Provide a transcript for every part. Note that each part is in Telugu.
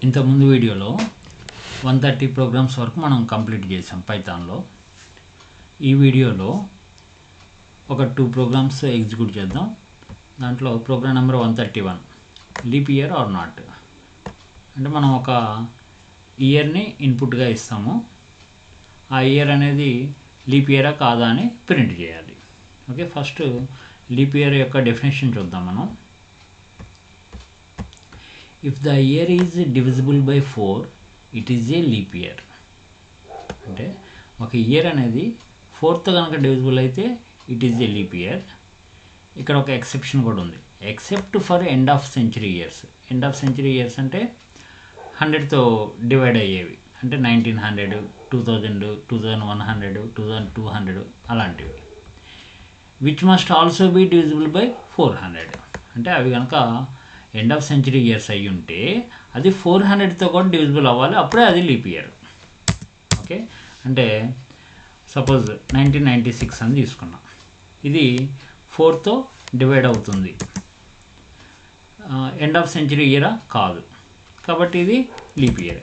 ఇంతకుముందు వీడియోలో 130 ప్రోగ్రామ్స్ వరకు మనం కంప్లీట్ చేసాం పైథాన్లో. ఈ వీడియోలో ఒక 2 ప్రోగ్రామ్స్ ఎగ్జిక్యూట్ చేద్దాం. దాంట్లో program number 131 leap year or not. అంటే మనం ఒక ఇయర్ని ఇన్పుట్గా ఇస్తాము. ఆ ఇయర్ అనేది లీప్ ఇయరా కాదా అని ప్రింట్ చేయాలి. ఓకే, ఫస్ట్ లీప్ ఇయర్ యొక్క డెఫినేషన్ చూద్దాం మనం. If the year is divisible by 4 it is a leap year. అంటే ఒక ఇయర్ అనేది 4తో కనుక డివిజిబుల్ అయితే it is a leap year. ఇక్కడ ఒక ఎక్సెప్షన్ కూడా ఉంది, except for end of century years. End of century years అంటే 100తో డివైడ్ అయ్యేవి, అంటే 1900, 2000, 2100, 2200 అలాంటివి. Which must also be divisible by 400. అంటే అవి కనుక ఎండ్ ఆఫ్ సెంచరీ ఇయర్స్ అయ్యి ఉంటే అది 400తో కూడా డివిజిబుల్ అవ్వాలి, అప్పుడే అది లీప్ ఇయర్. ఓకే, అంటే సపోజ్ 1996 అని తీసుకున్నాం. ఇది 4తో డివైడ్ అవుతుంది, ఎండ్ ఆఫ్ సెంచరీ ఇయరా కాదు, కాబట్టి ఇది లీప్ ఇయర్.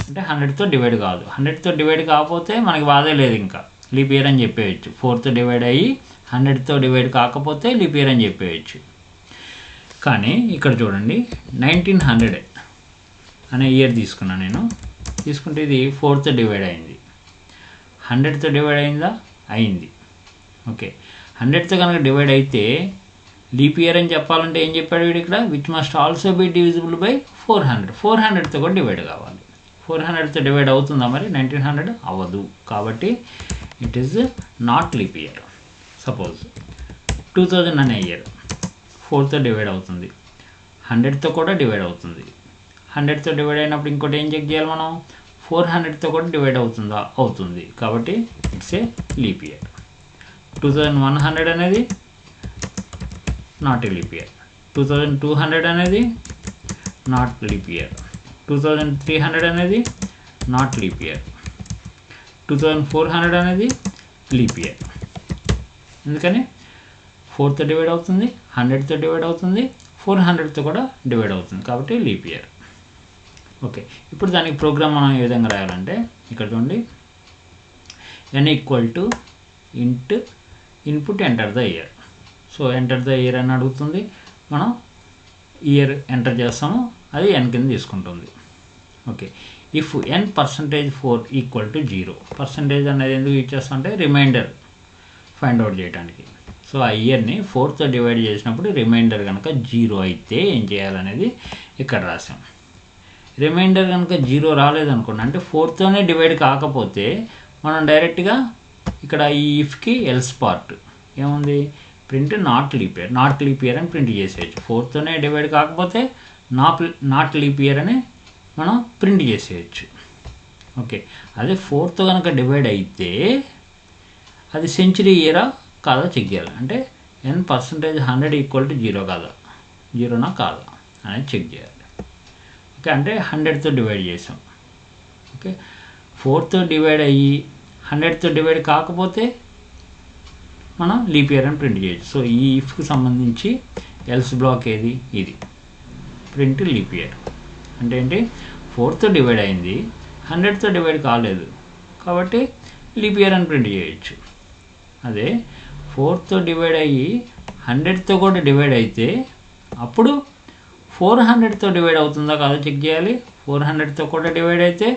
అంటే 100తో డివైడ్ కాదు. 100తో డివైడ్ కాకపోతే మనకి బాధే లేదు, ఇంకా లీప్ ఇయర్ అని చెప్పేయచ్చు. 4తో డివైడ్ అయ్యి 100తో డివైడ్ కాకపోతే లీప్ ఇయర్ అని చెప్పేయచ్చు. కానీ ఇక్కడ చూడండి, 1900 అనే ఇయర్ తీసుకున్నాను నేను. తీసుకుంటే ఇది 4తో డివైడ్ అయింది. 100తో డివైడ్ అయిందా? అయింది. ఓకే, 100తో కనుక డివైడ్ అయితే లీప్ ఇయర్ అని చెప్పాలంటే ఏం చెప్పాడు వీడు ఇక్కడ? Which must also be divisible by 400. 400తో కూడా డివైడ్ కావాలి. 400తో డివైడ్ అవుతుందా మరి? 1900 అవ్వదు, కాబట్టి it is not leap year. Suppose 2000 అనే ఇయర్ 4తో డివైడ్ అవుతుంది, 100తో కూడా డివైడ్ అవుతుంది. 100తో డివైడ్ అయినప్పుడు ఇంకోటి ఏం చెక్ చేయాలి మనం? 400తో కూడా డివైడ్ అవుతుందా? అవుతుంది, కాబట్టి ఇట్స్ ఏ లీప్ ఇయర్. 2100 అనేది నాట్ ఏ లీప్ ఇయర్. 2200 అనేది నాట్ లీప్ ఇయర్. 2300 అనేది నాట్ లీప్ ఇయర్. 2400 అనేది లీప్ ఇయర్. ఎందుకని 4తో డివైడ్ అవుతుంది, 100తో డివైడ్ అవుతుంది, 400తో కూడా డివైడ్ అవుతుంది, కాబట్టి లీప్ ఇయర్. ఓకే, ఇప్పుడు దానికి ప్రోగ్రామ్ మనం ఏ విధంగా రాయాలంటే ఇక్కడ చూడండి, n ఈక్వల్ టు ఇంట్ input enter the year. So enter the year అని అడుగుతుంది, మనం ఇయర్ ఎంటర్ చేస్తాము, అది n కింద తీసుకుంటుంది. Okay, if n%4 equal to 0. Percentage అనేది ఎందుకు ఇచ్చేస్తాం అంటే రిమైండర్ ఫైండ్ అవుట్ చేయడానికి. సో ఆ ఇయర్ని 4తో డివైడ్ చేసినప్పుడు రిమైండర్ కనుక 0 అయితే ఏం చేయాలనేది ఇక్కడ రాసాం. రిమైండర్ కనుక 0 రాలేదనుకోండి, అంటే 4తోనే డివైడ్ కాకపోతే మనం డైరెక్ట్గా ఇక్కడ ఈ ఇఫ్కి ఎల్స్ పార్ట్ ఏముంది, print not leap year. Not leap year అని ప్రింట్ చేసేయచ్చు. 4తోనే డివైడ్ కాకపోతే నాట్ లీప్ ఇయర్ అని మనం ప్రింట్ చేసేయచ్చు. ఓకే, అదే 4తో కనుక డివైడ్ అయితే అది సెంచరీ ఇయరా కాదా చెక్ చేయాలి. అంటే n%100 ఈక్వల్ టు 0 కాదా, 0నా కాదా అనేది చెక్ చేయాలి. ఓకే, అంటే 100తో డివైడ్ చేసాం. ఓకే, 4తో డివైడ్ అయ్యి 100తో డివైడ్ కాకపోతే మనం లీప్ ఇయర్ అని ప్రింట్ చేయొచ్చు. సో ఈ ఇఫ్కి సంబంధించి ఎల్స్ బ్లాక్ ఏది? ఇది ప్రింట్ లీప్ ఇయర్. అంటే ఏంటి, 4తో డివైడ్ అయింది, 100తో డివైడ్ కాలేదు, కాబట్టి లీప్ ఇయర్ అని ప్రింట్ చేయొచ్చు. అదే 4తో డివైడ్ అయ్యి 100తో కూడా డివైడ్ అయితే అప్పుడు 400తో డివైడ్ అవుతుందా కాదో చెక్ చేయాలి. 400తో కూడా డివైడ్ అయితే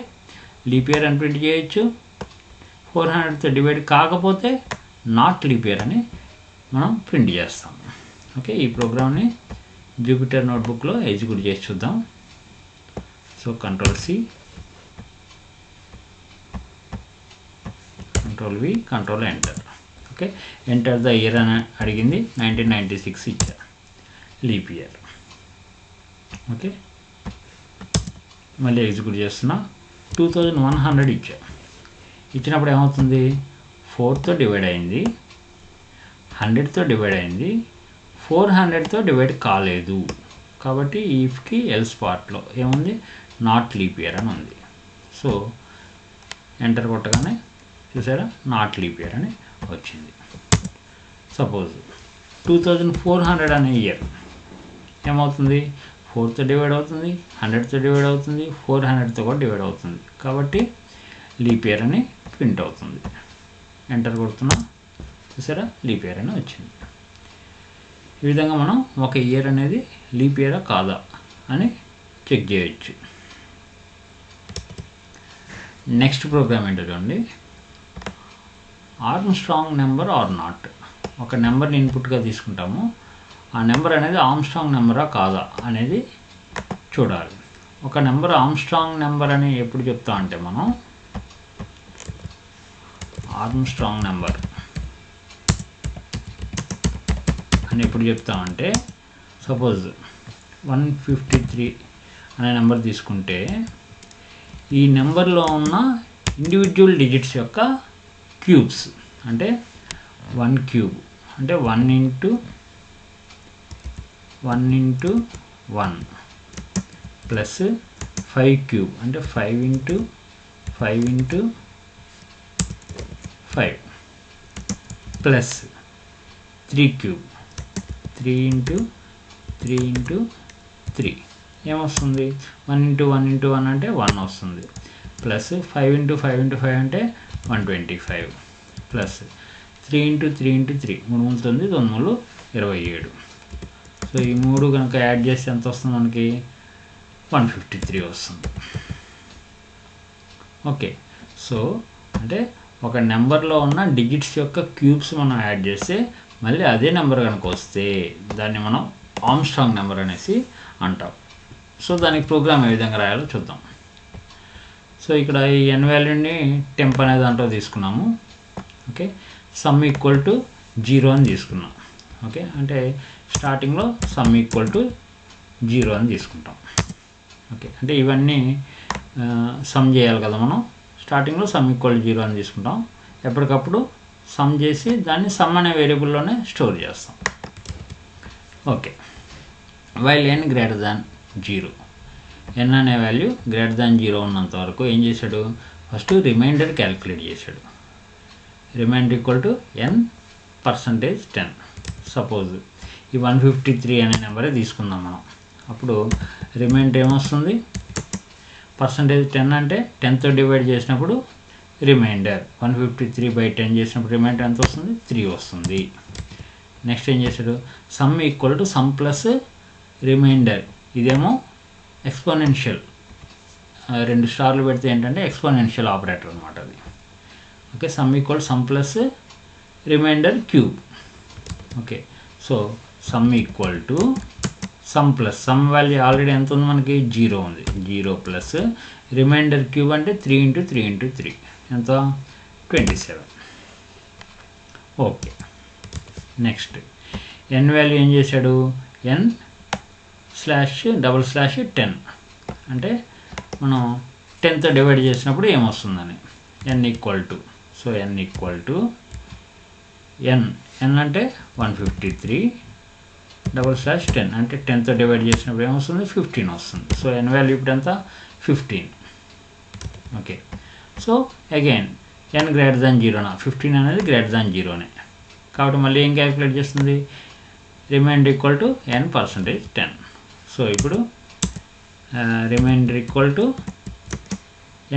లీప్ ఇయర్ అని ప్రింట్ చేయొచ్చు. 400తో డివైడ్ కాకపోతే నాట్ లీప్ ఇయర్ అని మనం ప్రింట్ చేస్తాం. ఓకే, ఈ ప్రోగ్రామ్ని జూపిటర్ నోట్బుక్లో ఎగ్జిక్యూట్ చేసి చూద్దాం. So Ctrl+C, Ctrl+V, Ctrl+Enter. Okay, enter the year అని అడిగింది, 1996 ఇచ్చా, లీప్ ఇయర్. ఓకే, మళ్ళీ ఎగ్జిక్యూట్ చేస్తున్నా. 2100 ఇచ్చా. ఇచ్చినప్పుడు ఏమవుతుంది, 4తో డివైడ్ అయింది, 100తో డివైడ్ అయింది, 400తో డివైడ్ కాలేదు, కాబట్టి ఈఫ్కి ఎల్స్ పార్ట్లో ఏముంది, నాట్ లీప్ ఇయర్ అని ఉంది. సో ఎంటర్ కొట్టగానే చూసారా, నాట్ లీప్ ఇయర్ అని వచ్చింది. సపోజ్ 2400 అనే ఇయర్ ఏమవుతుంది, 4తో డివైడ్ అవుతుంది, 100తో డివైడ్ అవుతుంది, 400తో కూడా డివైడ్ అవుతుంది. కాబట్టి లీప్ ఇయర్ అని ప్రింట్ అవుతుంది. ఎంటర్ కొడుతున్నా, చూసారా లీప్ ఇయర్ అని వచ్చింది. ఈ విధంగా మనం ఒక ఇయర్ అనేది లీప్ ఇయరా కాదా అని చెక్ చేయొచ్చు. నెక్స్ట్ ప్రోగ్రామ్ ఏంటో చూడండి. Armstrong number or not. ఒక నెంబర్ని ఇన్పుట్గా తీసుకుంటాము, ఆ నెంబర్ అనేది ఆర్మ్స్ట్రాంగ్ నెంబరా కాదా అనేది చూడాలి. ఒక నెంబర్ ఆర్మ్స్ట్రాంగ్ నెంబర్ అని ఎప్పుడు చెప్తా అంటే మనం ఆర్మ్స్ట్రాంగ్ నెంబర్ అని ఎప్పుడు చెప్తామంటే, సపోజ్ 153 అనే నెంబర్ తీసుకుంటే ఈ నెంబర్లో ఉన్న ఇండివిజువల్ డిజిట్స్ యొక్క క్యూబ్స్, అంటే 1 క్యూబ్ అంటే 1 ఇంటూ 1 ప్లస్ 5 క్యూబ్ అంటే 5 ఇంటూ 5 ప్లస్ 3 క్యూబ్ 3 ఇంటూ 3 ఏమొస్తుంది? 1 ఇంటూ 1 అంటే 1 వస్తుంది, ప్లస్ 5 ఇంటూ 5 అంటే 125 ప్లస్ 3 ఇంటూ 3 3 9 9 27. సో ఈ 3 కనుక యాడ్ చేస్తే ఎంత వస్తుంది మనకి? 153 వస్తుంది. ఓకే, సో అంటే ఒక నెంబర్లో ఉన్న డిజిట్స్ యొక్క క్యూబ్స్ మనం యాడ్ చేస్తే మళ్ళీ అదే నెంబర్ కనుక వస్తే దాన్ని మనం ఆర్మ్స్ట్రాంగ్ నెంబర్ అనేసి అంటాం. సో దానికి ప్రోగ్రామ్ ఏ విధంగా రాయాలో చూద్దాం. సో ఇక్కడ ఈ n వాల్యూని టెంప్ అనే దాంట్లో తీసుకున్నాము. ఓకే, సమ్ ఈక్వల్ టు 0 అని తీసుకున్నాం. ఓకే, అంటే స్టార్టింగ్లో సమ్ ఈక్వల్ టు 0 అని తీసుకుంటాం. ఓకే, అంటే ఇవన్నీ సమ్ చేయాలి కదా మనం. స్టార్టింగ్లో సమ్ ఈక్వల్ టు 0 అని తీసుకుంటాం. ఎప్పటికప్పుడు సమ్ చేసి దాన్ని సమ్ అనే వేరియబుల్లోనే స్టోర్ చేస్తాం. Okay, while n greater than 0, n అనే వాల్యూ గ్రేటర్ దాన్ 0 ఉన్నంత వరకు ఏం చేశాడు? ఫస్ట్ రిమైండర్ క్యాలిక్యులేట్ చేశాడు. Remainder equal to n%10. Suppose ఈ 153 అనే నెంబరే తీసుకుందాం మనం. అప్పుడు రిమైండర్ ఏమొస్తుంది? %10 అంటే 10తో డివైడ్ చేసినప్పుడు రిమైండర్ 153/10 చేసినప్పుడు రిమైండర్ ఎంత వస్తుంది? 3 వస్తుంది. నెక్స్ట్ ఏం చేశాడు? Sum equal to sum plus remainder. ఇదేమో ఎక్స్పోనెన్షియల్, 2 స్టార్లు పెడితే ఏంటంటే ఎక్స్పోనెన్షియల్ ఆపరేటర్ అనమాట అది. Okay, sum equal sum plus remainder cube. Okay, so sum equal to sum plus some value already ఎంత ఉంది మనకి? 0 ఉంది. 0 ప్లస్ రిమైండర్ క్యూబ్ అంటే 3 ఇంటూ 3 ఎంత? 27. ఓకే, నెక్స్ట్ n వాల్యూ ఏం చేశాడు? n/10 అంటే మనం 10తో డివైడ్ చేసినప్పుడు ఏమొస్తుందని n equal to. So n equal to n అంటే 153 /10 అంటే 10తో డివైడ్ చేసినప్పుడు ఏమొస్తుంది? 15 వస్తుంది. సో n వాల్యూ ఇప్పుడు ఎంత? 15. Okay, so again n greater than 0నా? 15 అనేది గ్రేటర్ దాన్ 0నే కాబట్టి మళ్ళీ ఏం క్యాలిక్యులేట్ చేస్తుంది? Remainder equal to n%10. So ఇప్పుడు రిమైండర్ ఈక్వల్ టు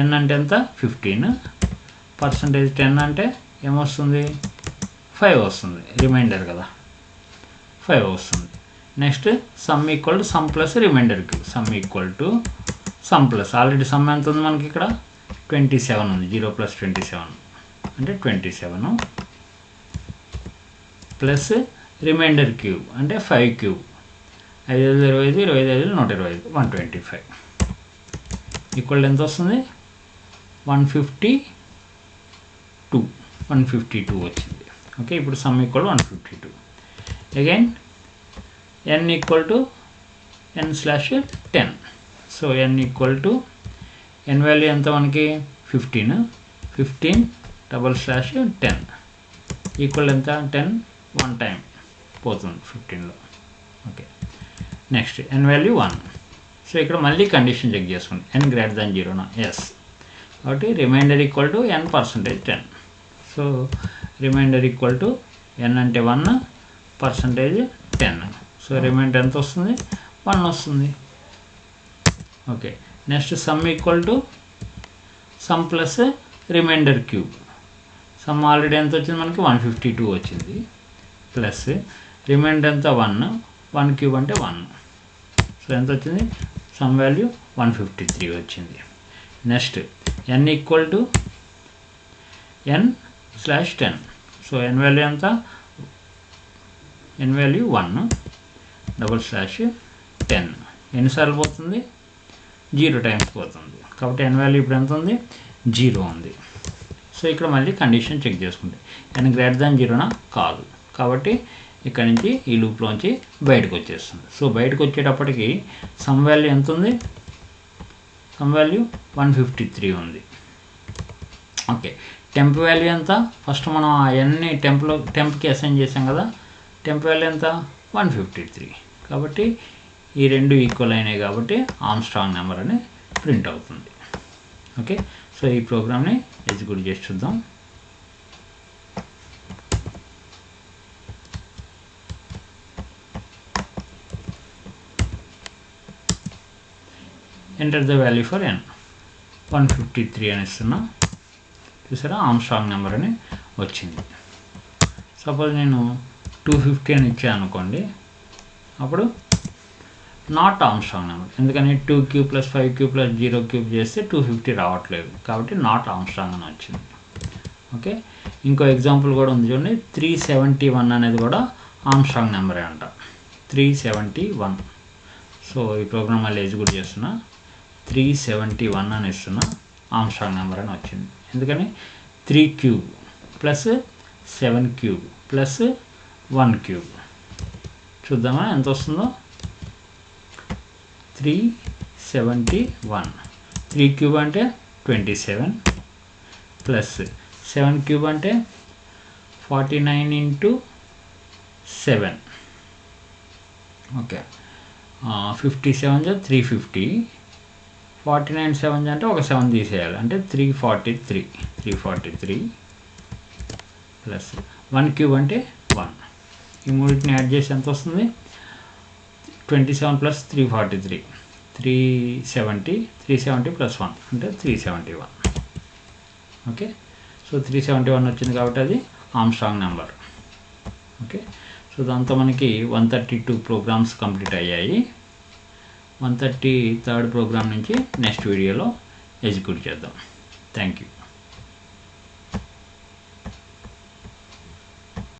n అంటే ఎంత? 15. %10 అంటే ఏమొస్తుంది? 5 వస్తుంది. రిమైండర్ కదా, 5 వస్తుంది. Next sum equal to sum plus remainder cube. Sum equal to sum plus already some ఎంత ఉంది మనకి ఇక్కడ? 27 ఉంది. 0 + 27 అంటే 27 ప్లస్ రిమైండర్ క్యూబ్ అంటే 5 క్యూబ్. 5 5 25, 25 125, 125 ఈక్వల్ ఎంత వస్తుంది? 152 వచ్చింది. ఓకే, ఇప్పుడు sum equal 152. Again n equal to n/10. So n equal to n value ఎంత మనకి? 15 /10 ఈక్వల్ ఎంత? 10 1 టైం పోతుంది 15లో. Okay, next n value 1. So ఇక్కడ మళ్ళీ కండిషన్ చెక్ చేసుకోండి. n గ్రేటర్ దాన్ 0నా? ఎస్. కాబట్టి remainder equal to n%10. So remainder equal to n అంటే 1 %10. సో రిమైండర్ ఎంత వస్తుంది? 1 వస్తుంది. Okay, next sum equal to sum plus remainder cube. Some already ఎంత వచ్చింది మనకి 152 వచ్చింది, ప్లస్ రిమైండర్ ఎంత 1 క్యూబ్ అంటే 1. సో ఎంత వచ్చింది, సమ్ వాల్యూ 153 వచ్చింది. Next n equal to n/10. So n value ఎంత, n వాల్యూ 1 /10. ఎన్నిసార్లు పోతుంది, 0 టైమ్స్ పోతుంది. కాబట్టి n వాల్యూ ఇప్పుడు ఎంత ఉంది, 0 ఉంది. సో ఇక్కడ మళ్ళీ కండిషన్ చెక్ చేసుకుంటే n గ్రేటర్ దాన్ 0నా కాదు, కాబట్టి ఇక్కడ నుంచి ఈ లూప్లోంచి బయటకు వచ్చేస్తుంది. సో బయటకు వచ్చేటప్పటికి సమ్ వాల్యూ ఎంత ఉంది, సమ్ వాల్యూ 153 ఉంది. ఓకే, టెంప్ వాల్యూ ఎంత, ఫస్ట్ మనం ఆ ఎన్ని టెంప్కి అసైన్ చేసాం కదా, టెంప్ వాల్యూ ఎంత 153. కాబట్టి ఈ రెండు ఈక్వల్ అయినాయి కాబట్టి ఆర్మ్స్ట్రాంగ్ నెంబర్ అని ప్రింట్ అవుతుంది. ఓకే, సో ఈ ప్రోగ్రామ్ని ఎగ్జిక్యూట్ చేసి చూద్దాం. Enter the value for n 153 అని ఇస్తున్నా. చూసారా, ఆర్మ్స్ట్రాంగ్ నెంబర్ అని వచ్చింది. సపోజ్ నేను 250 అని ఇచ్చాను అనుకోండి, అప్పుడు నాట్ ఆర్మ్స్ట్రాంగ్ నెంబర్. ఎందుకని 2³ + 5³ + 0³ చేస్తే 250 రావట్లేదు, కాబట్టి నాట్ ఆర్మ్స్ట్రాంగ్ అని వచ్చింది. ఓకే, ఇంకో ఎగ్జాంపుల్ కూడా ఉంది చూడండి, 371 అనేది కూడా ఆర్మ్స్ట్రాంగ్ నెంబరే అంట, 371. సో ఈ ప్రోగ్రామ్ మళ్ళీ ఎగ్జిక్యూట్ చేస్తున్నా, 371 అని ఇస్తున్నా, ఆర్మ్స్ట్రాంగ్ నెంబర్ అని వచ్చింది. ఎందుకని 3³ + 7³ + 1³ చూద్దామా ఎంత వస్తుందో. 371, 3³ అంటే 27 ప్లస్ 7³ అంటే 49 × 7. ఓకే, 57 350, 49 7 అంటే ఒక 7 తీసేయాలి, అంటే 343 ప్లస్ 1³ అంటే 1. ఈ మూడింటిని యాడ్ చేసి ఎంత వస్తుంది, 27 + 343, 370 + 1 అంటే 371. ఓకే, సో 371 వచ్చింది కాబట్టి అది ఆర్మ్స్ట్రాంగ్ నెంబర్. ఓకే, సో దాంతో మనకి 132 ప్రోగ్రామ్స్ కంప్లీట్ అయ్యాయి. 133rd ప్రోగ్రామ్ నుంచి నెక్స్ట్ వీడియోలో ఎగ్జిక్యూట్ చేద్దాం. Thank you.